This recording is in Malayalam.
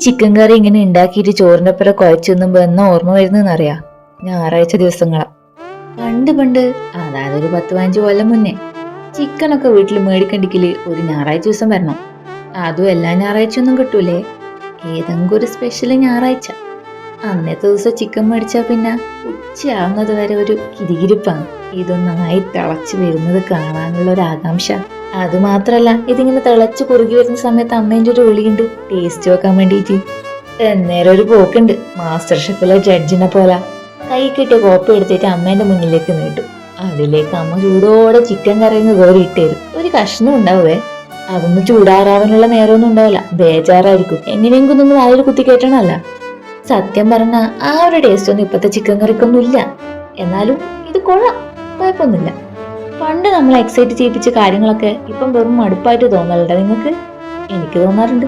ചിക്കൻ കറി ഇങ്ങനെ ഉണ്ടാക്കിയിട്ട് ചോറിന്റെ ഒപ്പം കുഴച്ചൊന്നുമ്പോ എന്നാ ഓർമ്മ വരുന്നറിയാ? ഞായറാഴ്ച ദിവസങ്ങളാ. പണ്ട് അതായത് ഒരു 10-15 കൊല്ലം മുന്നേ ചിക്കനൊക്കെ വീട്ടിൽ മേടിക്കണ്ടെങ്കില് ഒരു ഞായറാഴ്ച ദിവസം വരണം. അതും എല്ലാ ഞായറാഴ്ച ഒന്നും കിട്ടൂലേ, ഏതെങ്കിലും ഒരു സ്പെഷ്യല് ഞായറാഴ്ച. അന്നത്തെ ദിവസം ചിക്കൻ മേടിച്ചാ പിന്നെ ഉച്ചയാവുന്നത് വരെ ഒരു കിരികിരിപ്പാണ്. ഇതൊന്നായി തിളച്ച് വരുന്നത് കാണാനുള്ള ഒരു ആകാംക്ഷ. അത് മാത്രല്ല, ഇതിങ്ങനെ തിളച്ച് കുറുകി വരുന്ന സമയത്ത് അമ്മേന്റെ ഒരു വിളിയുണ്ട് ടേസ്റ്റ് വെക്കാൻ വേണ്ടിയിട്ട്. എന്നേരം ഒരു പോക്കുണ്ട് മാസ്റ്റർ ഷെഫിലെ ജഡ്ജിനെ പോലെ. കൈ കിട്ടിയ കോപ്പി എടുത്തിട്ട് അമ്മേന്റെ മുന്നിലേക്ക് നീട്ടും. അതിലേക്ക് അമ്മ ചൂടോടെ ചിക്കൻ കറിങ്ങ് കോരി ഇട്ടേരും. ഒരു കഷ്ണം ഉണ്ടാവേ. അതൊന്നും ചൂടാറാവാനുള്ള നേരമൊന്നും ഉണ്ടാവില്ല, ബേജാറായിരിക്കും. എങ്ങനെയെങ്കിലും വായിൽ കുത്തി കയറ്റണല്ല. സത്യം പറഞ്ഞ ആ ഒരു ടേസ്റ്റ് ഒന്നും ഇപ്പത്തെ ചിക്കൻ കറിക്കൊന്നും ഇല്ല. എന്നാലും ഇത് കൊള്ളാം, കുഴപ്പമൊന്നുമില്ല. പണ്ട് നമ്മൾ എക്സൈറ്റ് ചെയ്യിപ്പിച്ച കാര്യങ്ങളൊക്കെ ഇപ്പം വെറും മടുപ്പായിട്ട് തോന്നലുണ്ട് നിങ്ങൾക്ക്? എനിക്ക് തോന്നാറുണ്ട്.